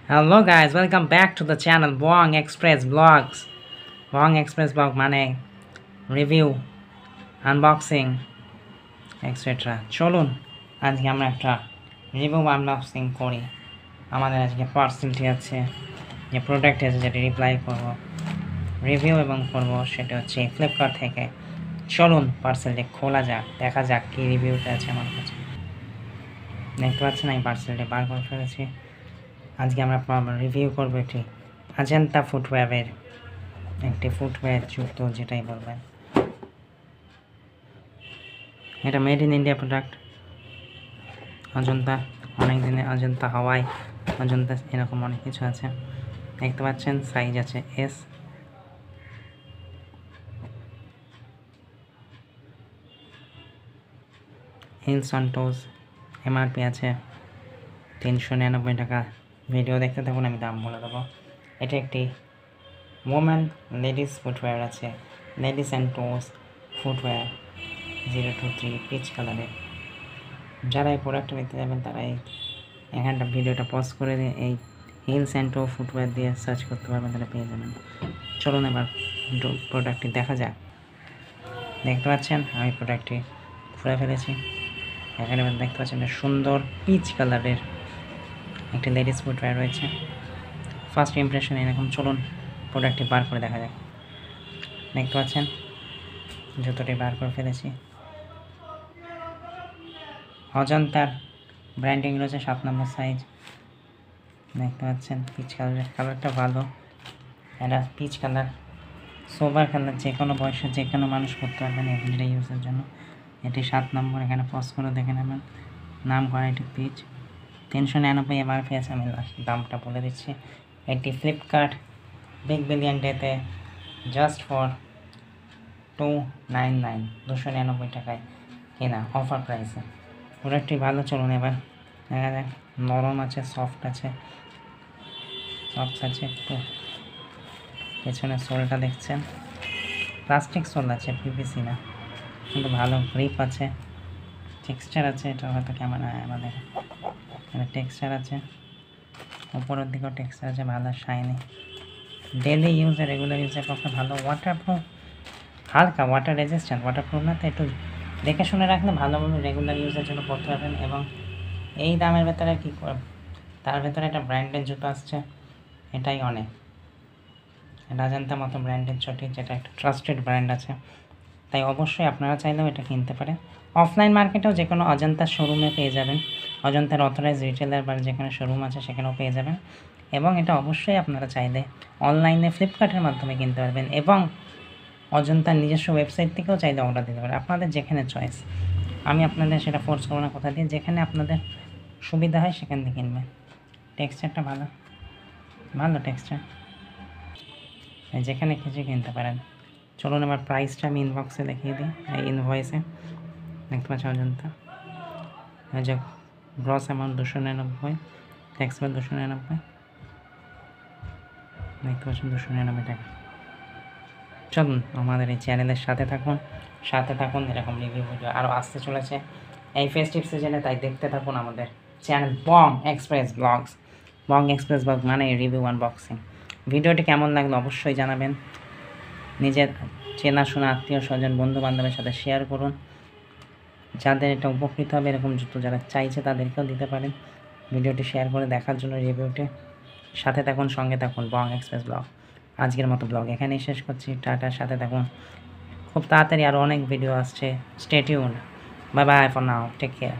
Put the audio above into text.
Hello guys, welcome back to the channel Bong Express Vlogs. Bong Express Vlog মানে review, unboxing etcetera. চলুন আজকে আমরা একটা review unboxing করি। আমাদের আজকে পার্সেলটি আছে, যে প্রোডাক্ট আছে যেটা রিপ্লাই করব, রিভিউ এবং করব, সেটা হচ্ছে ফ্লিপকার্ট থেকে। চলুন পার্সেলটি খোলা যাক, দেখা যাক কী রিভিউটা আছে আমার কাছে। দেখতে পাচ্ছেন আমি পার্সেলটি বার করে ফেলেছি। আজকে আমরা রিভিউ করবো একটি অজন্তা ফুটওয়্যারের একটি ফুটওয়্যার জুতো, যেটাই বলবেন। এটা made in India product. Ajanta, অনেক দিনে অজন্তা হাওয়াই, অজন্তা এরকম অনেক কিছু আছে। দেখতে পাচ্ছেন সাইজ আছে এস। হিলস অন টোজ, এমআরপি আছে 399 টাকা। ভিডিও দেখতে থাকুন, আমি দাম বলে দেবো। এটা একটি ওমেন লেডিস ফুটওয়্যার আছে, লেডিস অ্যান্ড টোজ ফুটওয়্যার 023 পিচ কালারের। যারা এই প্রোডাক্টটা নিতে যাবেন তারা এখানটা ভিডিওটা পজ করে দিয়ে এই হিলস অ্যান্ড টো ফুটওয়্যার দিয়ে সার্চ করতে পারবেন, তারা পেয়ে যাবেন। চলুন এবার প্রোডাক্টটি দেখা যাক। দেখতে পাচ্ছেন আমি প্রোডাক্টটি খুলে ফেলেছি। এখানে দেখতে পাচ্ছেন সুন্দর পিচ কালারের একটি লেডিস ফুটওয়্যার রয়েছে। ফার্স্ট ইমপ্রেশন এরকম। চলুন প্রোডাক্টটি বার করে দেখা যাক। দেখতে পাচ্ছেন জুতোটি বার করে ফেলেছি। অজন্তার ব্র্যান্ডিং রয়েছে, 7 নম্বর সাইজ। দেখতে পাচ্ছেন পিচ কালারের, কালারটা ভালো। এটা পিচ কালার, সোবার কালার, যে কোনো বয়সে যে কোনো মানুষ করতে পারবেন এভরিডে ইউজের জন্য। এটি 7 নম্বর, এখানে পজ করে দেখে নেবেন। নাম করা এটি পিচ। 399 এমআরপি আছে, আমি দামটা বলে দিচ্ছি। এটি ফ্লিপকার্ট বিগ বিলিয়ন ডেতে জাস্ট ফর 299 টাকায় কেনা, অফার প্রাইসে। প্রোডাক্টটি ভালো। চলুন এবার দেখা যাক। নরম আছে, সফট আছে, একটু। পেছনে সোলটা দেখছেন প্লাস্টিক সোল আছে, পিভিসি না, কিন্তু ভালো গ্রিপ আছে, টেক্সচার আছে। এটা হয়তো কেমন হয় আমাদের এখানে টেক্সচার আছে, উপরের দিকেও টেক্সচার আছে, ভালো শাইনি। ডেলি ইউজে, রেগুলার ইউজের পক্ষে ভালো। ওয়াটারপ্রুফ, হালকা ওয়াটার রেজিস্ট্যান্ট, ওয়াটারপ্রুফ না তো একটু দেখে শুনে রাখলে ভালোভাবে রেগুলার ইউজের জন্য পড়তে পারবেন। এবং এই দামের ভেতরে কী করে, তার ভেতরে একটা ব্র্যান্ডের জুতো আসছে, এটাই অনেক। অজন্তা মতো ব্র্যান্ডের চটি, যেটা একটা ট্রাস্টেড ব্র্যান্ড আছে, তাই অবশ্যই আপনারা চাইলেও এটা কিনতে পারেন। অফলাইন মার্কেটেও যে কোনো অজন্তার শোরুমে পেয়ে যাবেন, অজন্তার অথরাইজ রিটেলার বা যেখানে শোরুম আছে সেখানেও পেয়ে যাবেন। এবং এটা অবশ্যই আপনারা চাইলে অনলাইনে ফ্লিপকার্টের মাধ্যমে কিনতে পারবেন, এবং অজন্তার নিজস্ব ওয়েবসাইট থেকেও চাইলে অর্ডার দিতে পারেন, আপনাদের যেখানে চয়েস। আমি আপনাদের সেটা ফোর্স করবো না কোথা দিয়ে, যেখানে আপনাদের সুবিধা হয় সেখান থেকে কিনবেন। টেক্সচারটা ভালো, ভালো টেক্সচার, যেখানে কিছু কিনতে পারেন। চলুন এবার প্রাইসটা আমি ইনবক্সে দেখিয়ে দিই, এই ইনভয়েসে দেখতে পাচ্ছি অজন্তা। যে গ্রস অ্যামাউন্ট 299, ট্যাক্স বা 299, দেখতে পাচ্ছেন 299 টাকা। চলুন আমাদের এই চ্যানেলের সাথে থাকুন, এরকম রিভিউ ভিডিও আরও আসতে চলেছে এই ফেস্টিভ সিজনে, তাই দেখতে থাকুন আমাদের চ্যানেল বং এক্সপ্রেস ব্লগস। বং এক্সপ্রেস ব্লগ মানে রিভিউ আনবক্সিং। ভিডিওটি কেমন লাগলো অবশ্যই জানাবেন। নিজের চেনাশোনা আত্মীয় স্বজন বন্ধু বান্ধবের সাথে শেয়ার করুন, যাদের এটা উপকৃত হবে, এরকম জুতো যারা চাইছে তাদেরকেও দিতে পারেন। ভিডিওটি শেয়ার করে দেখার জন্য রিভিউটি সাথে থাকুন, সঙ্গে থাকুন বং এক্সপ্রেস ব্লগ। আজকের মতো ব্লগ এখানেই শেষ করছি। টাটার সাথে থাকুন, খুব তাড়াতাড়ি আরও অনেক ভিডিও আসছে। Stay tuned, bye bye for now, take care.